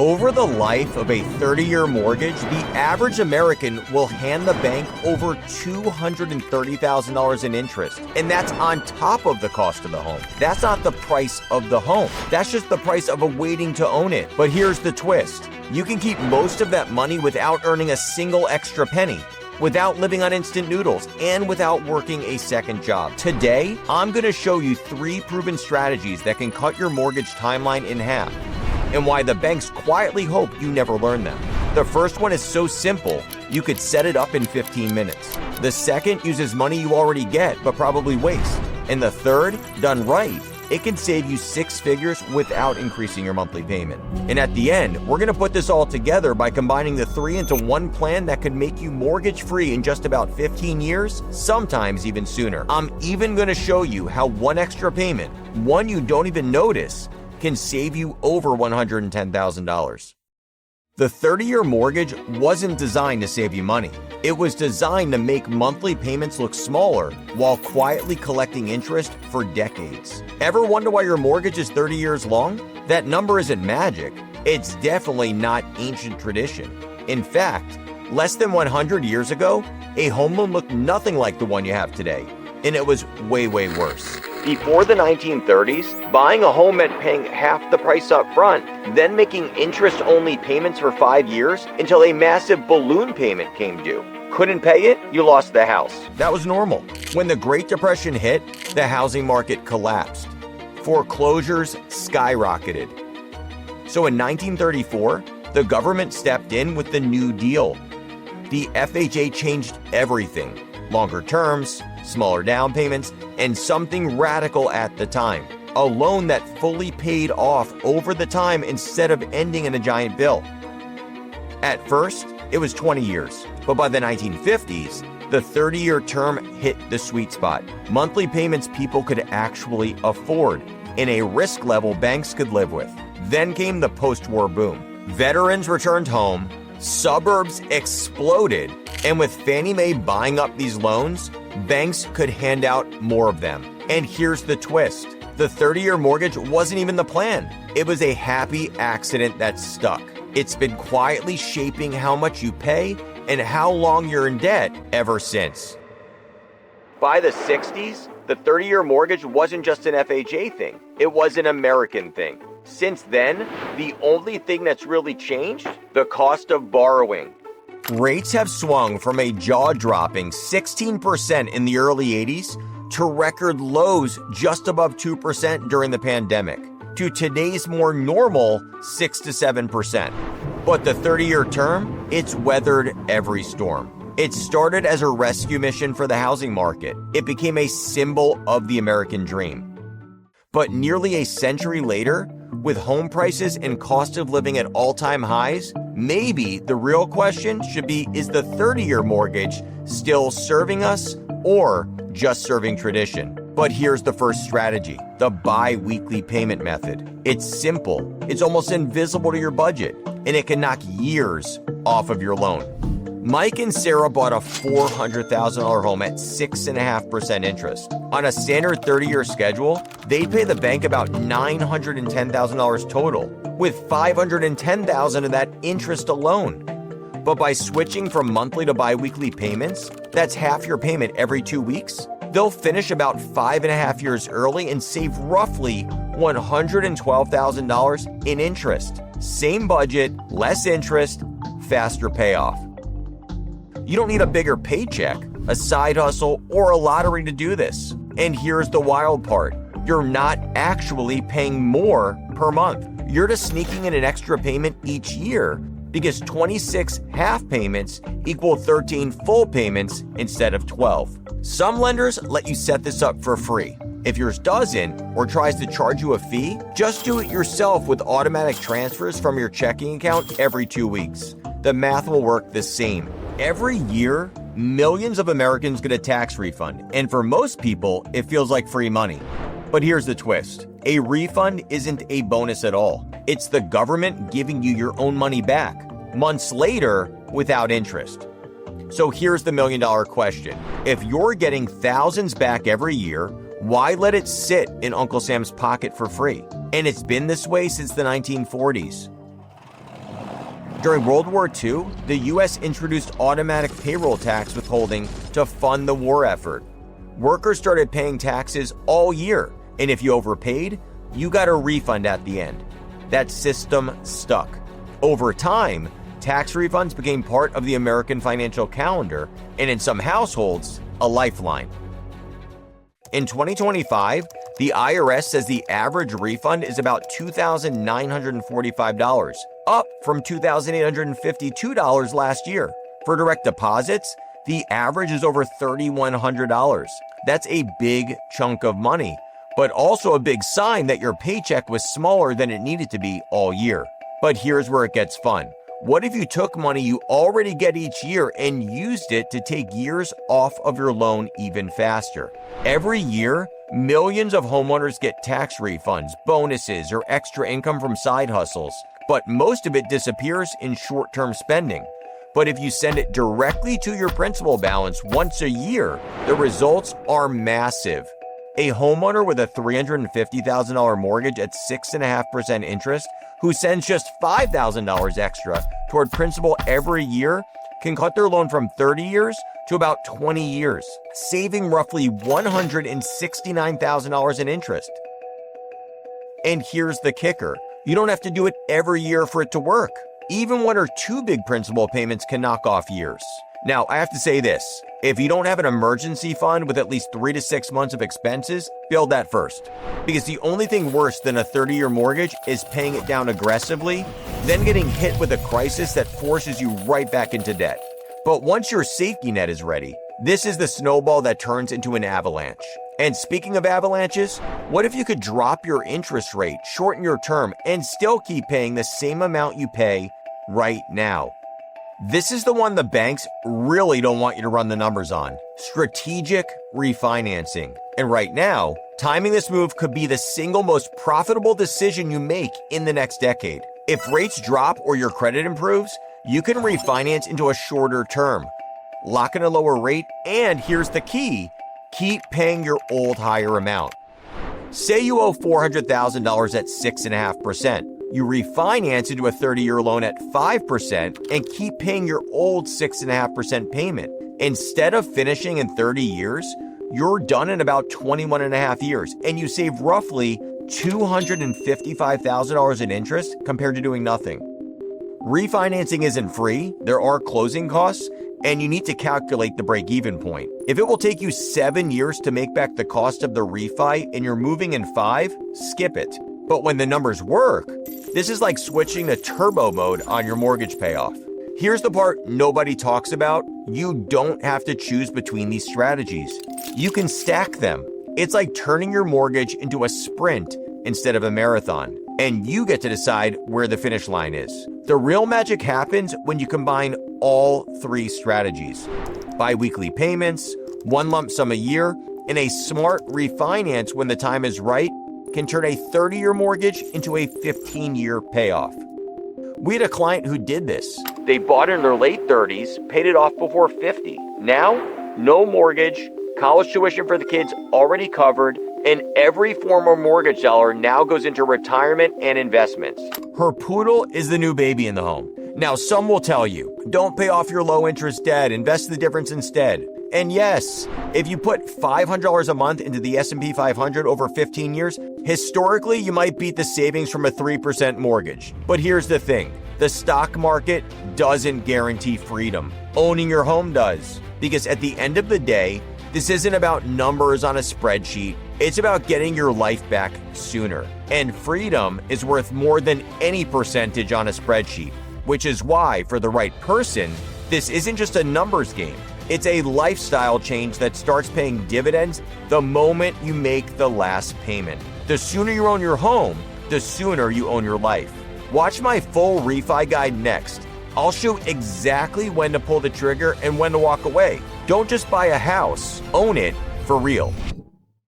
Over the life of a 30-year mortgage, the average American will hand the bank over $230,000 in interest. And that's on top of the cost of the home. That's not the price of the home. That's just the price of waiting to own it. But here's the twist. You can keep most of that money without earning a single extra penny, without living on instant noodles, and without working a second job. Today, I'm going to show you 3 proven strategies that can cut your mortgage timeline in half, and why the banks quietly hope you never learn them. The first one is so simple, you could set it up in 15 minutes. The second uses money you already get, but probably waste. And the third, done right, it can save you 6 figures without increasing your monthly payment. And at the end, we're going to put this all together by combining the 3 into one plan that could make you mortgage-free in just about 15 years, sometimes even sooner. I'm even going to show you how one extra payment, one you don't even notice, can save you over $110,000. The 30-year mortgage wasn't designed to save you money. It was designed to make monthly payments look smaller while quietly collecting interest for decades. Ever wonder why your mortgage is 30 years long? That number isn't magic. It's definitely not ancient tradition. In fact, less than 100 years ago, a home loan looked nothing like the one you have today, and it was way, way worse. Before the 1930s, buying a home meant paying half the price up front, then making interest-only payments for 5 years until a massive balloon payment came due. Couldn't pay it, you lost the house. That was normal. When the Great Depression hit, the housing market collapsed. Foreclosures skyrocketed. So in 1934, the government stepped in with the New Deal. The FHA changed everything. Longer terms, smaller down payments, and something radical at the time. A loan that fully paid off over the time instead of ending in a giant bill. At first, it was 20 years, but by the 1950s, the 30-year term hit the sweet spot. Monthly payments people could actually afford, and a risk level banks could live with. Then came the post-war boom. Veterans returned home, suburbs exploded, and with Fannie Mae buying up these loans, banks could hand out more of them. And here's the twist. The 30-year mortgage wasn't even the plan. It was a happy accident that stuck. It's been quietly shaping how much you pay and how long you're in debt ever since. By the 60s, the 30-year mortgage wasn't just an FHA thing. It was an American thing. Since then, the only thing that's really changed, the cost of borrowing. Rates have swung from a jaw-dropping 16% in the early 80s to record lows just above 2% during the pandemic, to today's more normal 6 to 7%. But the 30-year term, it's weathered every storm. It started as a rescue mission for the housing market. It became a symbol of the American dream. But nearly a century later, with home prices and cost of living at all-time highs, maybe the real question should be, is the 30-year mortgage still serving us or just serving tradition? But here's the first strategy, the biweekly payment method. It's simple, it's almost invisible to your budget, and it can knock years off of your loan. Mike and Sarah bought a $400,000 home at 6.5% interest. On a standard 30-year schedule, they'd pay the bank about $910,000 total, with $510,000 of that interest alone. But by switching from monthly to biweekly payments, that's half your payment every 2 weeks, they'll finish about 5.5 years early and save roughly $112,000 in interest. Same budget, less interest, faster payoff. You don't need a bigger paycheck, a side hustle, or a lottery to do this. And here's the wild part. You're not actually paying more per month. You're just sneaking in an extra payment each year because 26 half payments equal 13 full payments instead of 12. Some lenders let you set this up for free. If yours doesn't or tries to charge you a fee, just do it yourself with automatic transfers from your checking account every 2 weeks. The math will work the same. Every year, millions of Americans get a tax refund, and for most people, it feels like free money. But here's the twist. A refund isn't a bonus at all. It's the government giving you your own money back, months later, without interest. So here's the million-dollar question. If you're getting thousands back every year, why let it sit in Uncle Sam's pocket for free? And it's been this way since the 1940s. During World War II, the US introduced automatic payroll tax withholding to fund the war effort. Workers started paying taxes all year, and if you overpaid, you got a refund at the end. That system stuck. Over time, tax refunds became part of the American financial calendar, and in some households, a lifeline. In 2025, the IRS says the average refund is about $2,945, up from $2,852 last year. For direct deposits, the average is over $3,100. That's a big chunk of money, but also a big sign that your paycheck was smaller than it needed to be all year. But here's where it gets fun. What if you took money you already get each year and used it to take years off of your loan even faster? Every year, millions of homeowners get tax refunds, bonuses, or extra income from side hustles, but most of it disappears in short-term spending. But if you send it directly to your principal balance once a year, the results are massive. A homeowner with a $350,000 mortgage at 6.5% interest who sends just $5,000 extra toward principal every year can cut their loan from 30 years to about 20 years, saving roughly $169,000 in interest. And here's the kicker. You don't have to do it every year for it to work. Even 1 or 2 big principal payments can knock off years. Now, I have to say this. If you don't have an emergency fund with at least 3 to 6 months of expenses, build that first. Because the only thing worse than a 30-year mortgage is paying it down aggressively, then getting hit with a crisis that forces you right back into debt. But once your safety net is ready, this is the snowball that turns into an avalanche. And speaking of avalanches, what if you could drop your interest rate, shorten your term, and still keep paying the same amount you pay right now? This is the one the banks really don't want you to run the numbers on. Strategic refinancing. And right now, timing this move could be the single most profitable decision you make in the next decade. If rates drop or your credit improves, you can refinance into a shorter term. Lock in a lower rate, and here's the key, keep paying your old higher amount. Say you owe $400,000 at 6.5%. You refinance into a 30-year loan at 5% and keep paying your old 6.5% payment. Instead of finishing in 30 years, you're done in about 21 and a half years, and you save roughly $255,000 in interest compared to doing nothing. Refinancing isn't free, there are closing costs, and you need to calculate the break-even point. If it will take you 7 years to make back the cost of the refi and you're moving in 5, skip it. But when the numbers work, this is like switching to turbo mode on your mortgage payoff. Here's the part nobody talks about. You don't have to choose between these strategies. You can stack them. It's like turning your mortgage into a sprint instead of a marathon. And you get to decide where the finish line is. The real magic happens when you combine all 3 strategies. Biweekly payments, 1 lump sum a year, and a smart refinance when the time is right can turn a 30-year mortgage into a 15-year payoff. We had a client who did this. They bought in their late 30s, paid it off before 50. Now, no mortgage, college tuition for the kids already covered, and every former mortgage dollar now goes into retirement and investments. Her poodle is the new baby in the home. Now, some will tell you, don't pay off your low-interest debt, invest the difference instead. And yes, if you put $500 a month into the S&P 500 over 15 years, historically, you might beat the savings from a 3% mortgage. But here's the thing. The stock market doesn't guarantee freedom. Owning your home does. Because at the end of the day, this isn't about numbers on a spreadsheet. It's about getting your life back sooner. And freedom is worth more than any percentage on a spreadsheet. Which is why, for the right person, this isn't just a numbers game. It's a lifestyle change that starts paying dividends the moment you make the last payment. The sooner you own your home, the sooner you own your life. Watch my full refi guide next. I'll show exactly when to pull the trigger and when to walk away. Don't just buy a house, own it for real.